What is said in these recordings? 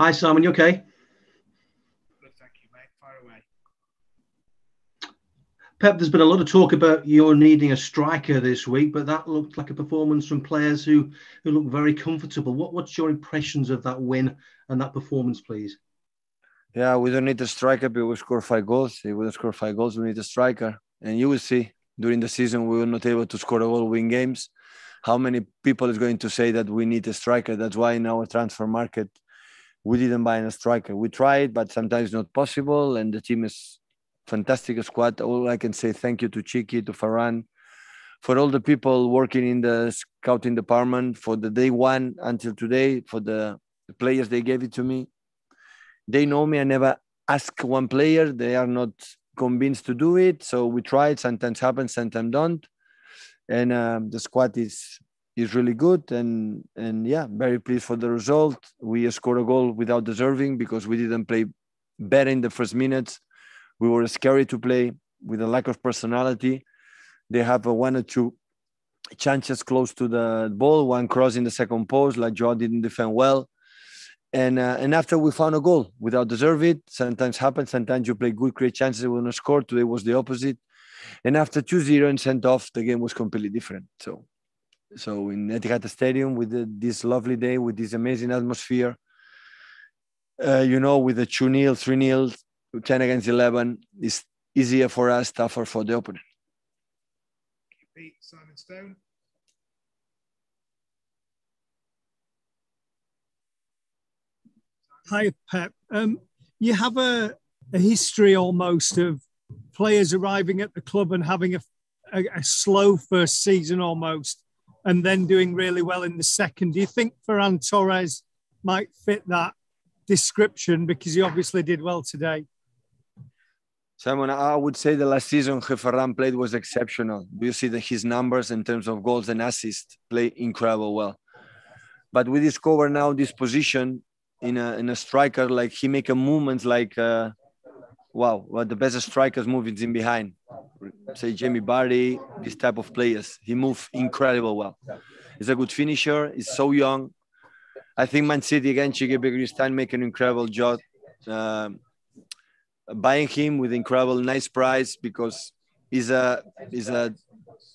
Hi, Simon. You okay? Good, thank you, mate. Fire away. Pep, there's been a lot of talk about you needing a striker this week, but that looked like a performance from players who look very comfortable. What's your impressions of that win and that performance, please? Yeah, we don't need a striker, but we score 5 goals. If we score 5 goals, we need a striker. And you will see during the season we were not able to score a goal, win games. How many people is going to say that we need a striker? That's why in our transfer market we didn't buy a striker. We tried, but sometimes not possible. And the team is fantastic squad. All I can say thank you to Chiki, to Ferran, for all the people working in the scouting department for the day one until today, for the players they gave it to me. They know me. I never ask one player. They are not convinced to do it. So we tried. Sometimes happens, sometimes don't. And the squad is really good. And yeah, very pleased for the result. We scored a goal without deserving because we didn't play better in the first minutes. We were scary to play with a lack of personality. They have one or two chances close to the ball, one cross in the second post, like Joe didn't defend well. And after we found a goal without deserve it, sometimes happens. Sometimes you play good, create chances, we don't score. Today was the opposite. And after 2-0 and sent off, the game was completely different. So in Etihad Stadium with this lovely day, with this amazing atmosphere, with the 2-0, 3-0, 10 against 11, it's easier for us, tougher for the opponent. Pete, Simon Stone. Hi, Pep. You have a history almost of players arriving at the club and having a slow first season almost, and then doing really well in the second. Do you think Ferran Torres might fit that description because he obviously did well today? Simon, I would say the last season Ferran played was exceptional. Do you see his numbers in terms of goals and assists play incredible well? But we discover now this position in a striker, like he make a movements like wow, what the best strikers move is in behind. Say Jamie Vardy, this type of players. He move incredible well. He's a good finisher. He's so young. I think Man City again, Chike Begristan make an incredible job. Buying him with incredible nice price because he's a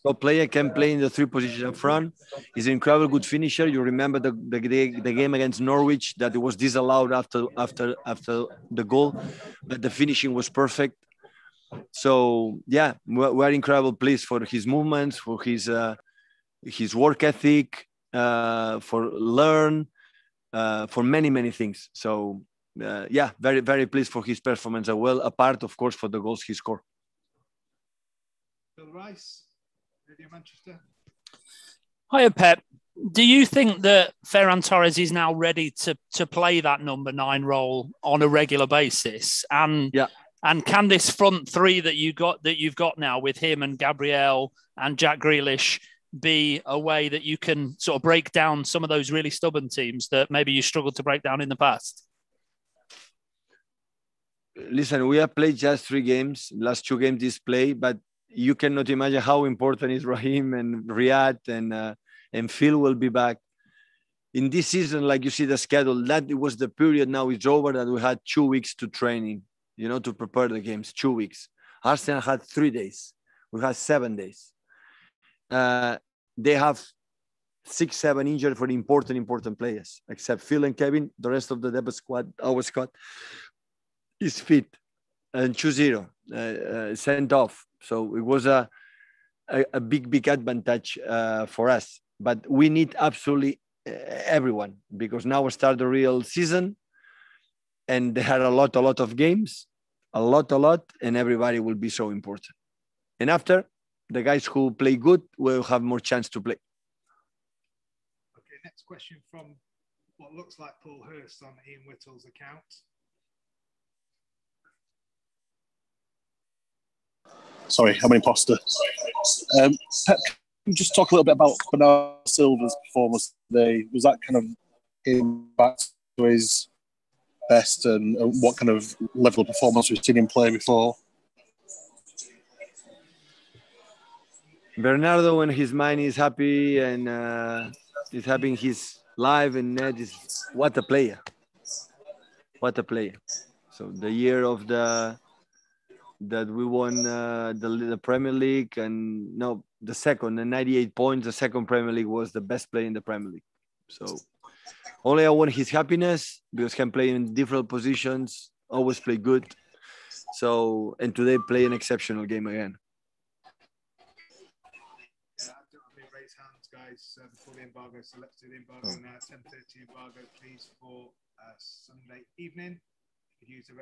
top player, can play in the three positions up front. He's an incredible good finisher. You remember the game against Norwich that it was disallowed after the goal, but the finishing was perfect. So yeah, we're incredible pleased for his movements, for his work ethic, for learn, for many things. So yeah, very very pleased for his performance as well. Apart, of course, for the goals he scored. Bill Rice, Radio Manchester. Hiya, Pep. Do you think that Ferran Torres is now ready to play that number 9 role on a regular basis? And yeah. And can this front three that you've got now with him and Gabriel and Jack Grealish be a way that you can sort of break down some of those really stubborn teams that maybe you struggled to break down in the past? Listen, we have played just 3 games. Last 2 games this play, but you cannot imagine how important is Raheem and Riyad and Phil will be back. In this season, like you see the schedule, that it was the period now it's over that we had 2 weeks to training, to prepare the games, 2 weeks. Arsenal had 3 days. We had 7 days. They have 6, 7 injured for important players, except Phil and Kevin. The rest of the depth squad, our squad, is fit and 2-0 sent off. So it was a big advantage for us. But we need absolutely everyone because now we start the real season, and they had a lot of games, a lot, and everybody will be so important. And after, the guys who play good will have more chance to play. Okay, next question from what looks like Paul Hurst on Ian Whittle's account. Sorry, I'm an imposter. Pep, can you just talk a little bit about Bernardo Silva's performance today? Was that kind of him back to his best, and what kind of level of performance we've seen him play before? Bernardo, when his mind is happy and is having his life and net, is what a player. what a player. So the year of that we won the Premier League, and no, the 98 points, the second Premier League was the best player in the Premier League. So only I want his happiness, because he can play in different positions, always play good. So, and today play an exceptional game again. Raise hands, guys, before the embargo. So let's do the embargo now. 10:30 embargo, please, for Sunday evening. You could use the